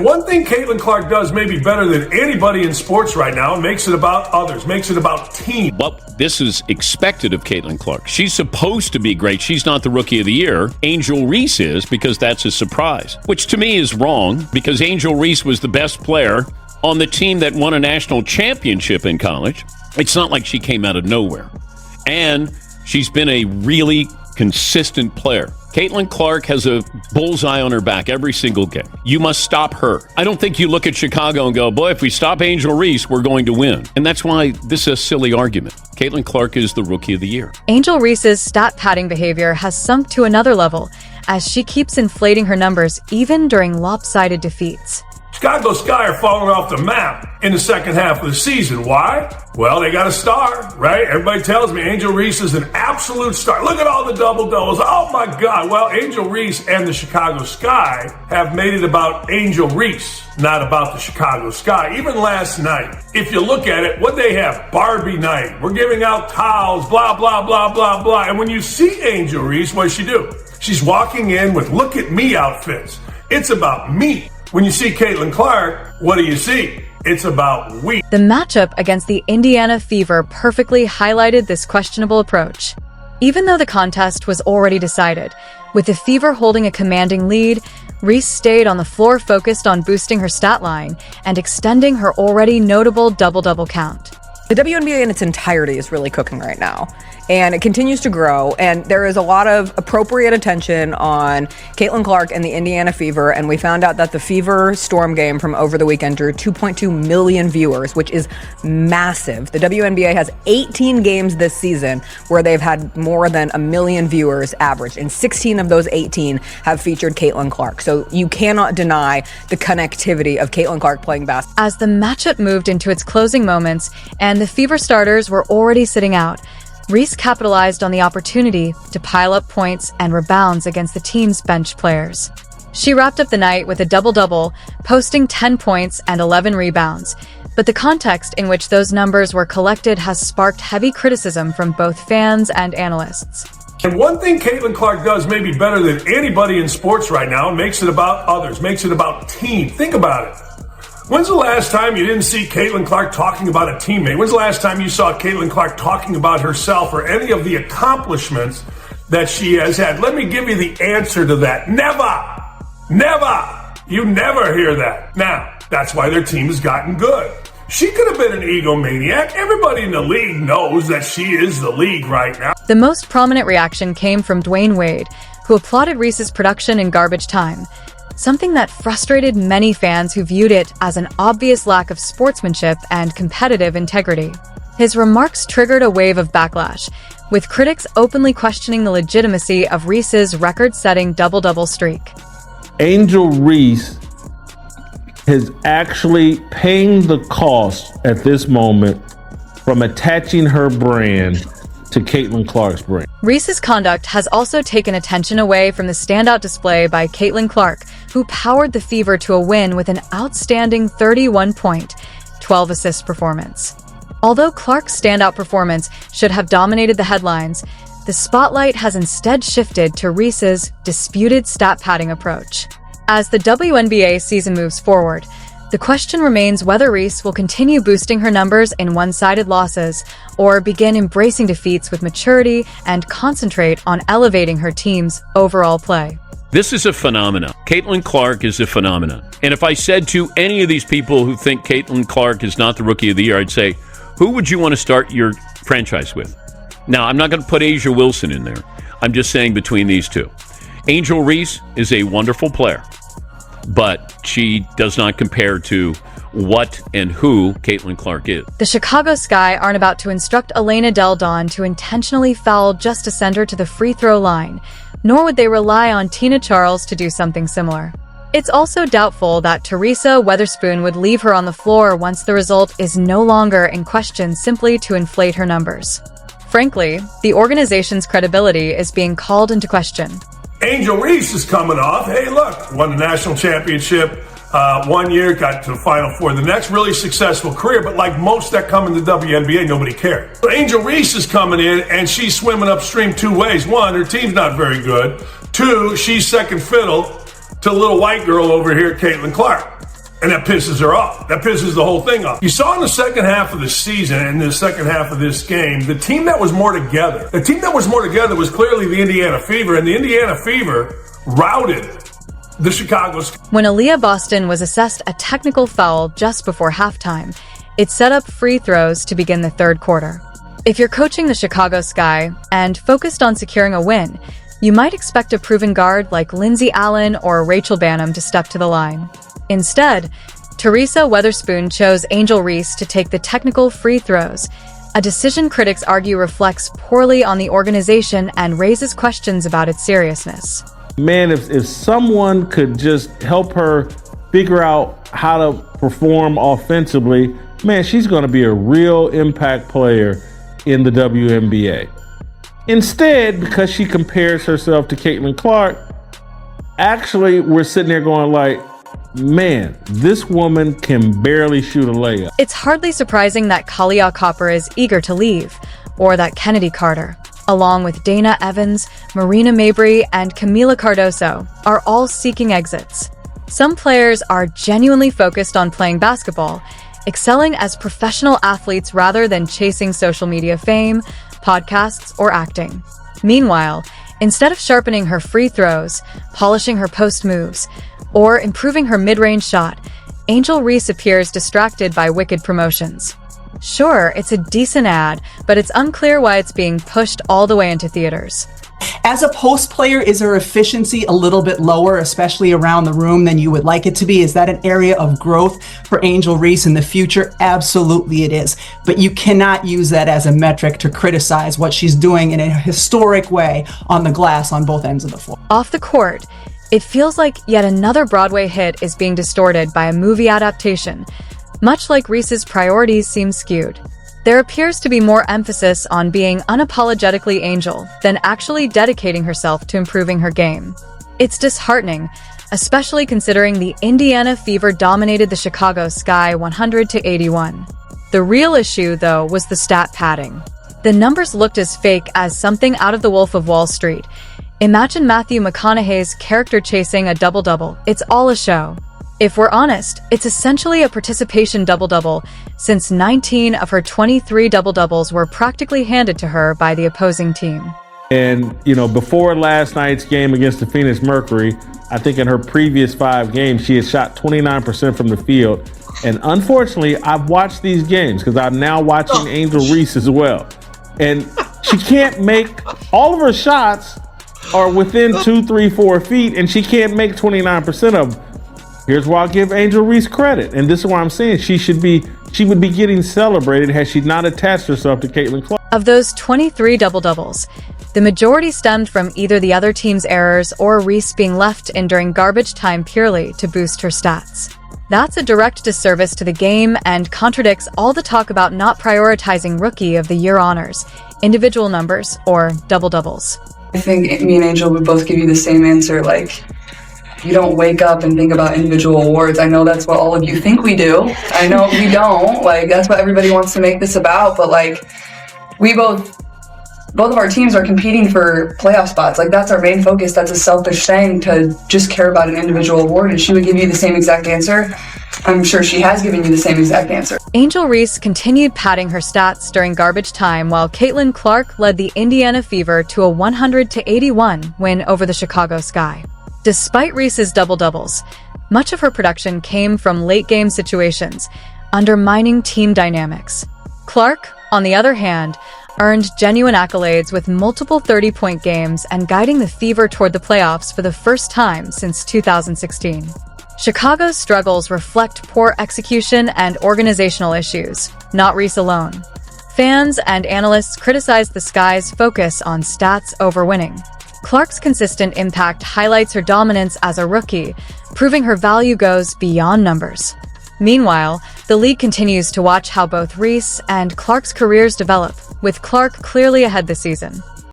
One thing Caitlin Clark does maybe better than anybody in sports right now, makes it about others, makes it about team. Well, this is expected of Caitlin Clark. She's supposed to be great. She's not the Rookie of the Year. Angel Reese is, because that's a surprise, which to me is wrong, because Angel Reese was the best player on the team that won a national championship in college. It's not like she came out of nowhere. And she's been a really consistent player. Caitlin Clark has a bullseye on her back every single game. You must stop her. I don't think you look at Chicago and go, boy, if we stop Angel Reese, we're going to win. And that's why this is a silly argument. Caitlin Clark is the Rookie of the Year. Angel Reese's stat padding behavior has sunk to another level as she keeps inflating her numbers even during lopsided defeats. Chicago Sky are falling off the map in the second half of the season. Why? Well, they got a star, right? Everybody tells me Angel Reese is an absolute star. Look at all the double-doubles. Oh, my God. Well, Angel Reese and the Chicago Sky have made it about Angel Reese, not about the Chicago Sky. Even last night, if you look at it, what they have, Barbie night. We're giving out towels, blah, blah, blah, blah, blah. And when you see Angel Reese, what does she do? She's walking in with look at me outfits. It's about me. When you see Caitlin Clark, what do you see? It's about we. The matchup against the Indiana Fever perfectly highlighted this questionable approach. Even though the contest was already decided, with the Fever holding a commanding lead, Reese stayed on the floor focused on boosting her stat line and extending her already notable double-double count. The WNBA in its entirety is really cooking right now, and it continues to grow, and there is a lot of appropriate attention on Caitlin Clark and the Indiana Fever, and we found out that the Fever Storm game from over the weekend drew 2.2 million viewers, which is massive. The WNBA has 18 games this season where they've had more than 1 million viewers average, and 16 of those 18 have featured Caitlin Clark. So you cannot deny the connectivity of Caitlin Clark playing basketball. As the matchup moved into its closing moments and the Fever starters were already sitting out, Reese capitalized on the opportunity to pile up points and rebounds against the team's bench players. She wrapped up the night with a double-double, posting 10 points and 11 rebounds. But the context in which those numbers were collected has sparked heavy criticism from both fans and analysts. And one thing Caitlin Clark does maybe better than anybody in sports right now, makes it about others, makes it about team. Think about it. When's the last time you didn't see Caitlin Clark talking about a teammate? When's the last time you saw Caitlin Clark talking about herself or any of the accomplishments that she has had? Let me give you the answer to that. Never! Never! You never hear that. Now, that's why their team has gotten good. She could have been an egomaniac. Everybody in the league knows that she is the league right now. The most prominent reaction came from Dwayne Wade, who applauded Reese's production in garbage time, something that frustrated many fans who viewed it as an obvious lack of sportsmanship and competitive integrity. His remarks triggered a wave of backlash, with critics openly questioning the legitimacy of Reese's record-setting double-double streak. Angel Reese is actually paying the cost at this moment from attaching her brand to Caitlin Clark's brand. Reese's conduct has also taken attention away from the standout display by Caitlin Clark, who powered the Fever to a win with an outstanding 31-point, 12-assist performance. Although Clark's standout performance should have dominated the headlines, the spotlight has instead shifted to Reese's disputed stat padding approach. As the WNBA season moves forward, the question remains whether Reese will continue boosting her numbers in one-sided losses or begin embracing defeats with maturity and concentrate on elevating her team's overall play. This is a phenomenon. Caitlin Clark is a phenomenon. And if I said to any of these people who think Caitlin Clark is not the Rookie of the Year, I'd say, who would you want to start your franchise with? Now, I'm not going to put A'ja Wilson in there. I'm just saying between these two. Angel Reese is a wonderful player, but she does not compare to what and who Caitlin Clark is. The Chicago Sky aren't about to instruct Elena Del Don to intentionally foul just to send her to the free throw line, nor would they rely on Tina Charles to do something similar. It's also doubtful that Teresa Weatherspoon would leave her on the floor once the result is no longer in question simply to inflate her numbers. Frankly, the organization's credibility is being called into question. Angel Reese is coming off. Hey, look, won the national championship 1 year, got to the Final Four. The next really successful career, but like most that come in the WNBA, nobody cared. So Angel Reese is coming in, and she's swimming upstream two ways. One, her team's not very good. Two, she's second fiddle to little white girl over here, Caitlin Clark. And that pisses her off. That pisses the whole thing off. You saw in the second half of the season and the second half of this game, the team that was more together. The team that was more together was clearly the Indiana Fever, and the Indiana Fever routed the Chicago. When Aaliyah Boston was assessed a technical foul just before halftime, it set up free throws to begin the third quarter. If you're coaching the Chicago Sky and focused on securing a win, you might expect a proven guard like Lindsey Allen or Rachel Bannum to step to the line. Instead, Teresa Weatherspoon chose Angel Reese to take the technical free throws, a decision critics argue reflects poorly on the organization and raises questions about its seriousness. Man, if someone could just help her figure out how to perform offensively, man, she's going to be a real impact player in the WNBA. Instead, because she compares herself to Caitlin Clark, actually, we're sitting there going like, man, this woman can barely shoot a layup. It's hardly surprising that Kalia Copper is eager to leave, or that Kennedy Carter, along with Dana Evans, Marina Mabry, and Camila Cardoso, are all seeking exits. Some players are genuinely focused on playing basketball, excelling as professional athletes rather than chasing social media fame, podcasts, or acting. Meanwhile, instead of sharpening her free throws, polishing her post moves, or improving her mid-range shot, Angel Reese appears distracted by Wicked promotions. Sure, it's a decent ad, but it's unclear why it's being pushed all the way into theaters. As a post player, is her efficiency a little bit lower, especially around the room, than you would like it to be? Is that an area of growth for Angel Reese in the future? Absolutely it is. But you cannot use that as a metric to criticize what she's doing in a historic way on the glass on both ends of the floor. Off the court, it feels like yet another Broadway hit is being distorted by a movie adaptation, much like Reese's priorities seem skewed. There appears to be more emphasis on being unapologetically Angel than actually dedicating herself to improving her game. It's disheartening, especially considering the Indiana Fever dominated the Chicago Sky 100-81. The real issue, though, was the stat padding. The numbers looked as fake as something out of The Wolf of Wall Street. Imagine Matthew McConaughey's character chasing a double-double. It's all a show. If we're honest, it's essentially a participation double-double, since 19 of her 23 double-doubles were practically handed to her by the opposing team. And, before last night's game against the Phoenix Mercury, I think in her previous 5 games, she had shot 29% from the field. And unfortunately, I've watched these games because I'm now watching Angel Reese as well. And she can't make all of her shots are within 2, 3, 4 feet, and she can't make 29% of them. Here's where I'll give Angel Reese credit. And this is why I'm saying she would be getting celebrated had she not attached herself to Caitlin Clark. Of those 23 double-doubles, the majority stemmed from either the other team's errors or Reese being left in during garbage time purely to boost her stats. That's a direct disservice to the game and contradicts all the talk about not prioritizing Rookie of the Year honors, individual numbers, or double-doubles. I think me and Angel would both give you the same answer, you don't wake up and think about individual awards. I know that's what all of you think we do. I know we don't. That's what everybody wants to make this about, but we both of our teams are competing for playoff spots. That's our main focus. That's a selfish thing to just care about an individual award, and she would give you the same exact answer. I'm sure she has given you the same exact answer. Angel Reese continued padding her stats during garbage time while Caitlin Clark led the Indiana Fever to a 100-81 win over the Chicago Sky. Despite Reese's double-doubles, much of her production came from late-game situations, undermining team dynamics. Clark, on the other hand, earned genuine accolades with multiple 30-point games and guiding the Fever toward the playoffs for the first time since 2016. Chicago's struggles reflect poor execution and organizational issues, not Reese alone. Fans and analysts criticized the Sky's focus on stats over winning. Clark's consistent impact highlights her dominance as a rookie, proving her value goes beyond numbers. Meanwhile, the league continues to watch how both Reese and Clark's careers develop, with Clark clearly ahead this season.